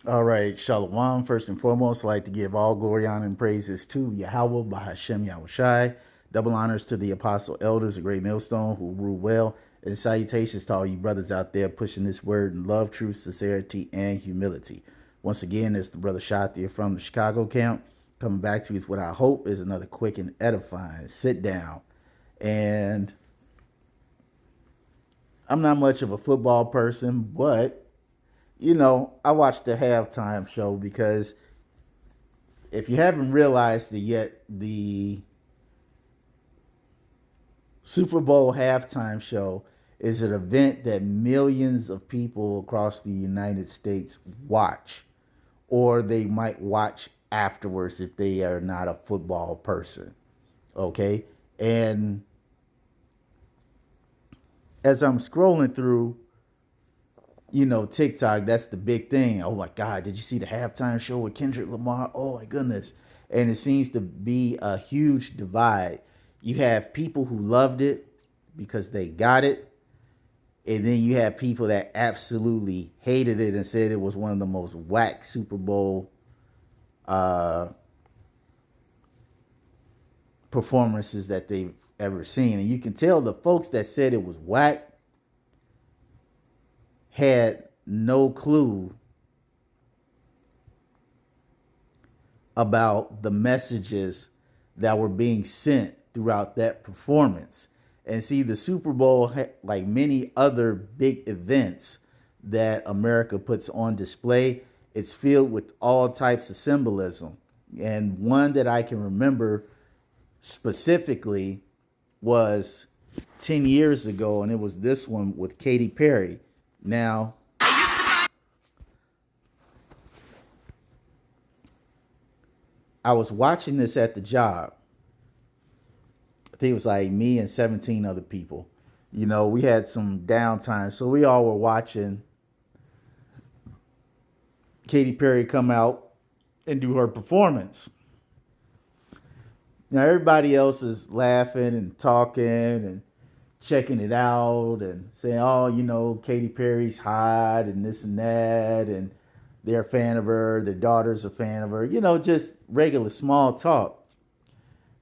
All right, Shalom. First and foremost, I'd like to give all glory, honor, and praises to Yahweh, Bahashem Yahushai. Double honors to the apostle elders, the great millstone who rule well. And salutations to all you brothers out there pushing this word in love, truth, sincerity, and humility. Once again, it's the brother Shatia from the Chicago camp coming back to you with what I hope is another quick and edifying sit down. And I'm not much of a football person, but I watched the halftime show because if you haven't realized it yet, the Super Bowl halftime show is an event that millions of people across the United States watch, or they might watch afterwards if they are not a football person. Okay. And as I'm scrolling through, TikTok, that's the big thing. Oh my God, did you see the halftime show with Kendrick Lamar? Oh my goodness. And it seems to be a huge divide. You have people who loved it because they got it. And then you have people that absolutely hated it and said it was one of the most whack Super Bowl uh, performances that they've ever seen. And you can tell the folks that said it was whack had no clue about the messages that were being sent throughout that performance. And see, the Super Bowl, like many other big events that America puts on display, it's filled with all types of symbolism. And one that I can remember specifically was 10 years ago, and it was this one with Katy Perry. Now, I was watching this at the job. I think it was like me and 17 other people. We had some downtime, so we all were watching Katy Perry come out and do her performance. Now, everybody else is laughing and talking and checking it out and saying, oh, Katy Perry's hot and this and that. And they're a fan of her. Their daughter's a fan of her. Just regular small talk.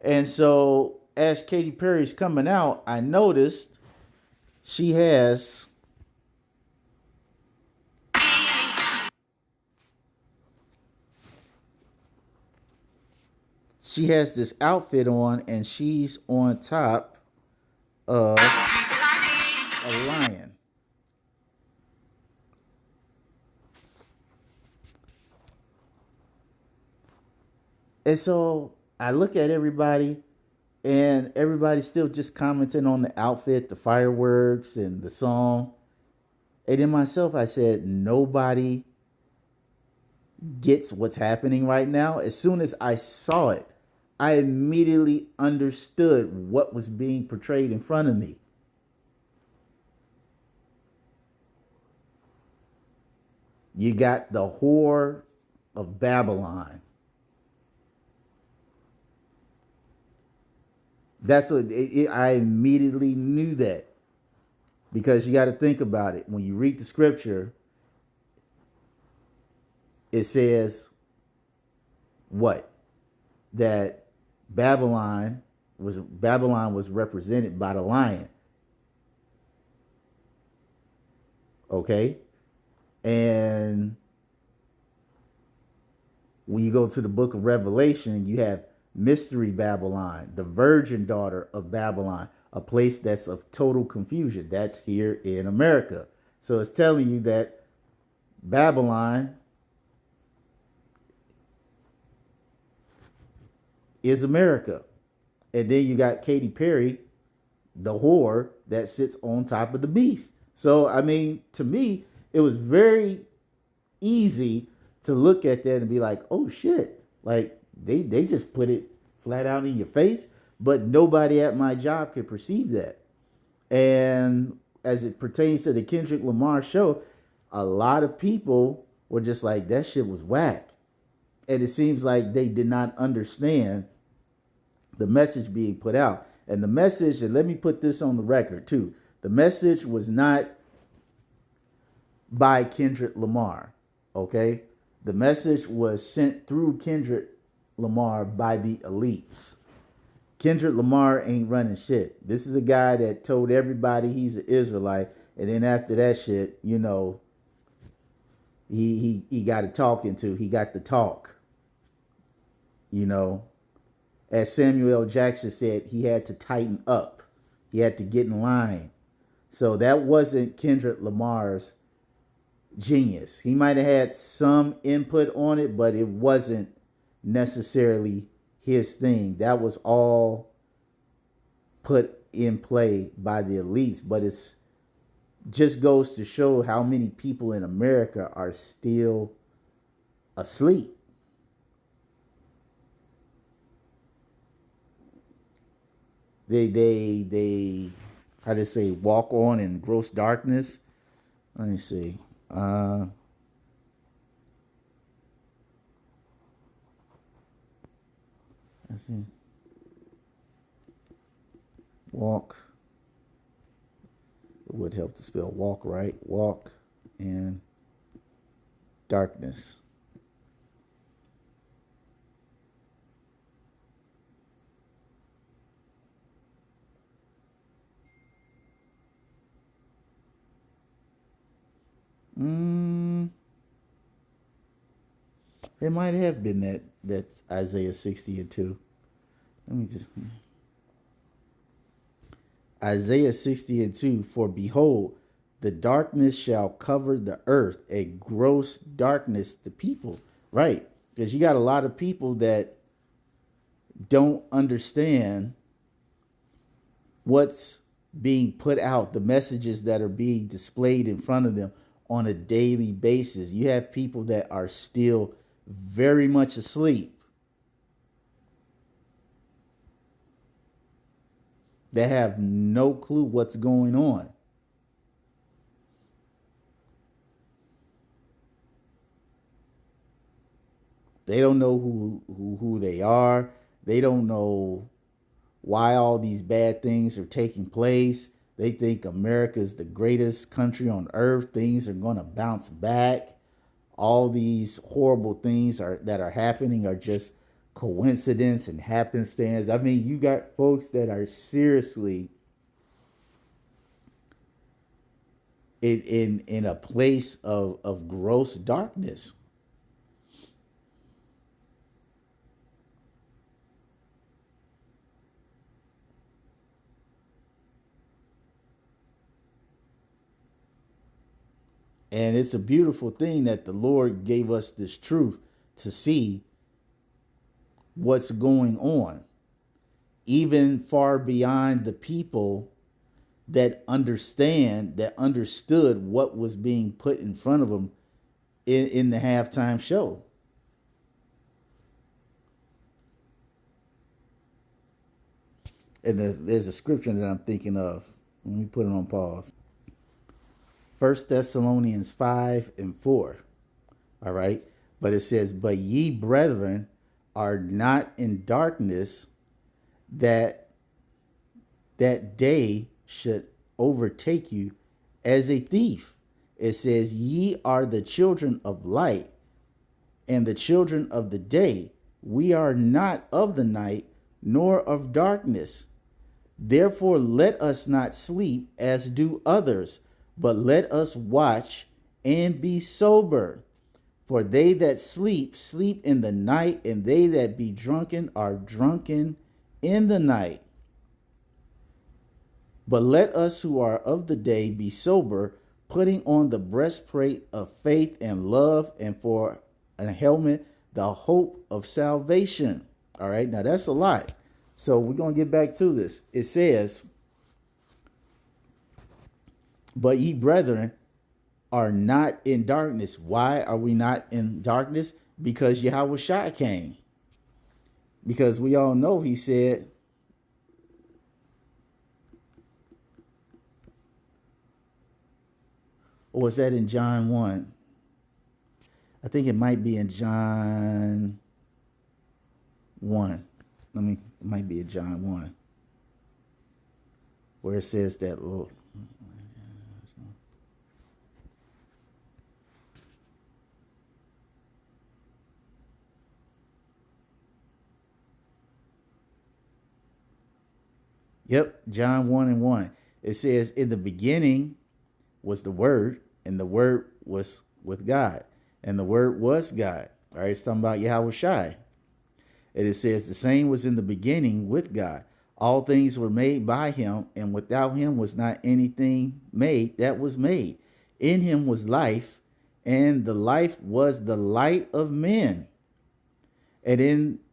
And so as Katy Perry's coming out, I noticed she has this outfit on, and she's on top of a lion. And so I look at everybody, and everybody's still just commenting on the outfit, the fireworks, and the song. And in myself, I said, nobody gets what's happening right now. As soon as I saw it, I immediately understood what was being portrayed in front of me. You got the whore of Babylon. That's what I immediately knew that, because you got to think about it. When you read the scripture, it says what? That Babylon was represented by the lion. Okay? And when you go to the book of Revelation, you have Mystery Babylon, the virgin daughter of Babylon, a place that's of total confusion. That's here in America. So it's telling you that Babylon is America. And then you got Katy Perry, the whore that sits on top of the beast. So, I mean, to me, it was very easy to look at that and be like, oh shit, like they just put it flat out in your face. But nobody at my job could perceive that. And as it pertains to the Kendrick Lamar show, a lot of people were just like, that shit was whack. And it seems like they did not understand the message being put out. And the message, and let me put this on the record too, the message was not by Kendrick Lamar. Okay? The message was sent through Kendrick Lamar by the elites. Kendrick Lamar ain't running shit. This is a guy that told everybody he's an Israelite, and then after that shit, he got a talking to. He got the talk. You know, as Samuel L. Jackson said, he had to tighten up. He had to get in line. So that wasn't Kendrick Lamar's genius. He might have had some input on it, but it wasn't necessarily his thing. That was all put in play by the elites. But it's just goes to show how many people in America are still asleep. They how to say, walk on in gross darkness. Let me see. Let's see. Walk. It would help to spell walk right. Walk in darkness. It might have been that's Isaiah 60:2. Let me just Isaiah 60:2. For behold, the darkness shall cover the earth, a gross darkness the people. Right. Because you got a lot of people that don't understand what's being put out, the messages that are being displayed in front of them on a daily basis. You have people that are still very much asleep, that have no clue what's going on. They don't know who they are. They don't know why all these bad things are taking place. They think America is the greatest country on earth. Things are going to bounce back. All these horrible things that are happening are just coincidence and happenstance. I mean, you got folks that are seriously in a place of gross darkness. And it's a beautiful thing that the Lord gave us this truth to see what's going on, even far beyond the people that understood what was being put in front of them in the halftime show. And there's a scripture that I'm thinking of. Let me put it on pause. 1 Thessalonians 5:4. All right. But it says, but ye brethren are not in darkness, that day should overtake you as a thief. It says, ye are the children of light and the children of the day. We are not of the night nor of darkness. Therefore, let us not sleep as do others, but let us watch and be sober. For they that sleep, sleep in the night, and they that be drunken are drunken in the night. But let us who are of the day be sober, putting on the breastplate of faith and love, and for a helmet, the hope of salvation. All right, now that's a lot. So we're going to get back to this. It says, but ye brethren are not in darkness. Why are we not in darkness? Because Yahweh Shai came. Because we all know he said, or was that in John 1? I think it might be in John 1. It might be in John 1. Where it says that, Yep, John 1 and 1. It says, in the beginning was the Word, and the Word was with God, and the Word was God. All right, it's talking about Yahweh Shai. And it says, the same was in the beginning with God. All things were made by him, and without him was not anything made that was made. In him was life, and the life was the light of men.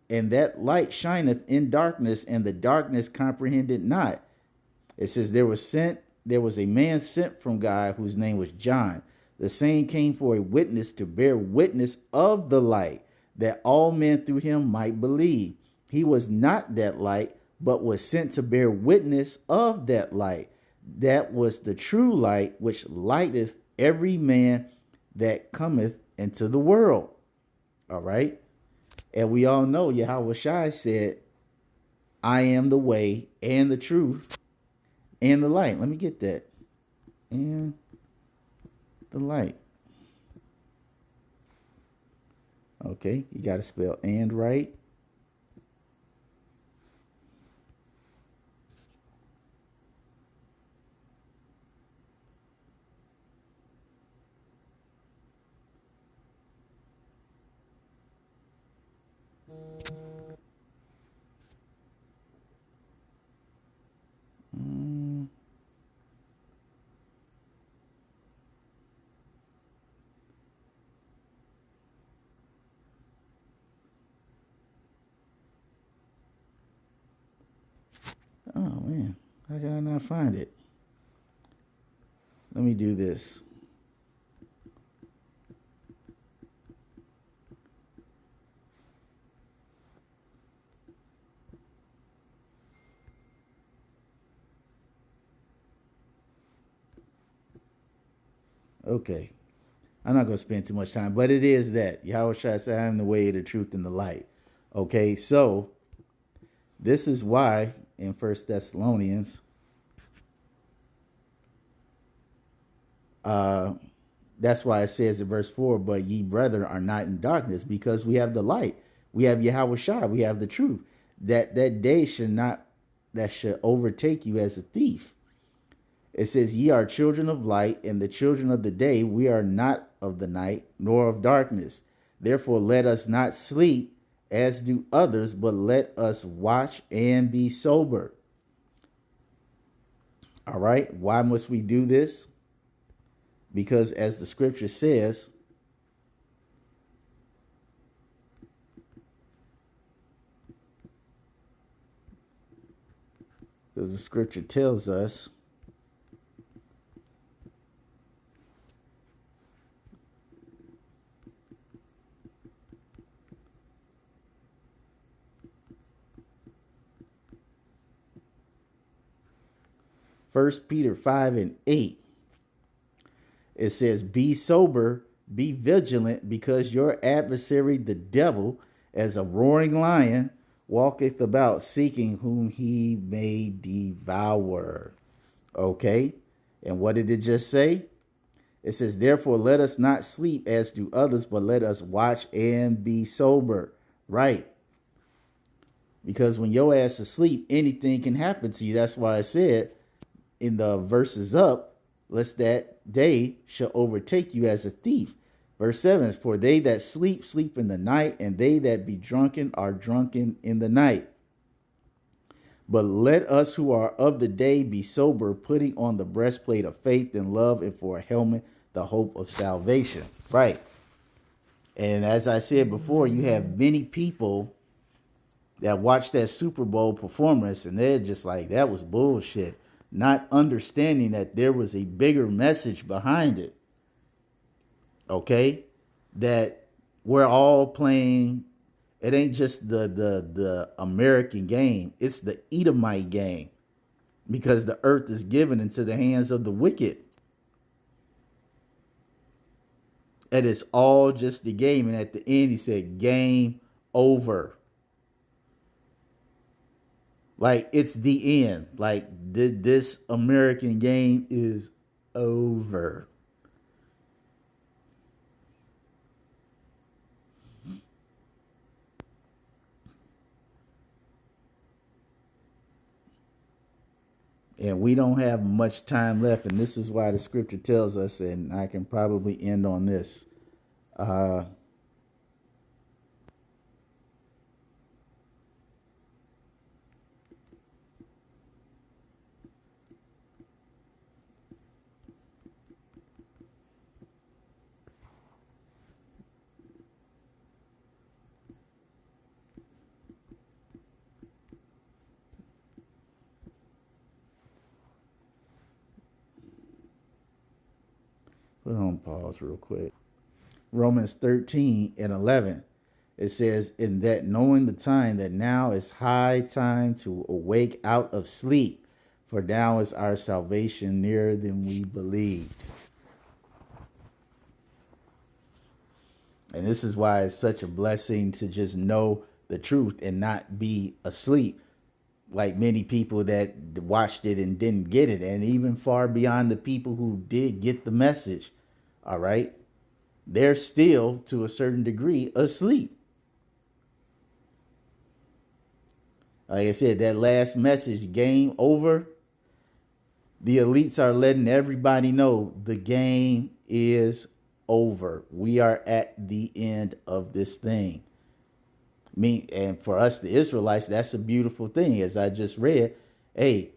And that light shineth in darkness, and the darkness comprehended not. It says there was a man sent from God whose name was John. The same came for a witness to bear witness of the light, that all men through him might believe. He was not that light, but was sent to bear witness of that light. That was the true light, which lighteth every man that cometh into the world. All right. And we all know Yahweh Shai said, I am the way and the truth and the light. Let me get that. And the light. Okay, you got to spell and right. Oh man, how can I not find it? Let me do this. Okay. I'm not going to spend too much time, but it is that. Yahweh Shai said, I am the way, the truth, and the light. Okay, so this is why in First Thessalonians, that's why it says in verse 4, but ye brethren are not in darkness, because we have the light. We have Yahweh Shai. We have the truth. That day should overtake you as a thief. It says, ye are children of light and the children of the day. We are not of the night nor of darkness. Therefore, let us not sleep as do others, but let us watch and be sober. All right. Why must we do this? Because as the scripture says, because the scripture tells us, First Peter 5 and 8, it says, be sober, be vigilant, because your adversary, the devil, as a roaring lion, walketh about seeking whom he may devour. Okay. And what did it just say? It says, therefore, let us not sleep as do others, but let us watch and be sober. Right. Because when your ass is asleep, anything can happen to you. That's why I said in the verses up, lest that day shall overtake you as a thief. Verse 7, for they that sleep, sleep in the night, and they that be drunken are drunken in the night. But let us who are of the day be sober, putting on the breastplate of faith and love, and for a helmet, the hope of salvation. Right. And as I said before, you have many people that watch that Super Bowl performance and they're just like, that was bullshit. Not understanding that there was a bigger message behind it. Okay? That we're all playing, it ain't just the American game, it's the Edomite game. Because the earth is given into the hands of the wicked. And it's all just the game. And at the end, he said, game over. Like, it's the end. Like, this American game is over. And we don't have much time left. And this is why the scripture tells us, and I can probably end on this. Uh, Put on pause real quick. Romans 13 and 11. It says, in that knowing the time, that now is high time to awake out of sleep, for now is our salvation nearer than we believed. And this is why it's such a blessing to just know the truth and not be asleep like many people that watched it and didn't get it. And even far beyond the people who did get the message, all right, they're still, to a certain degree, asleep. Like I said, that last message, game over, the elites are letting everybody know the game is over. We are at the end of this thing. And for us, the Israelites, that's a beautiful thing. As I just read, hey,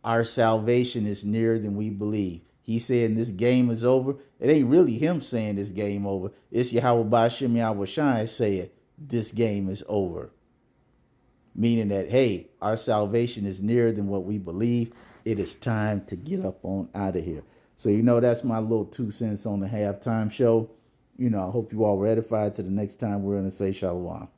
our salvation is nearer than we believe. He saying this game is over. It ain't really him saying this game over. It's Yahweh Ba'Shem Yahweh Shai saying this game is over. Meaning that, hey, our salvation is nearer than what we believe. It is time to get up on out of here. So, that's my little 2 cents on the halftime show. I hope you all were edified. To the next time, we're going to say shalom.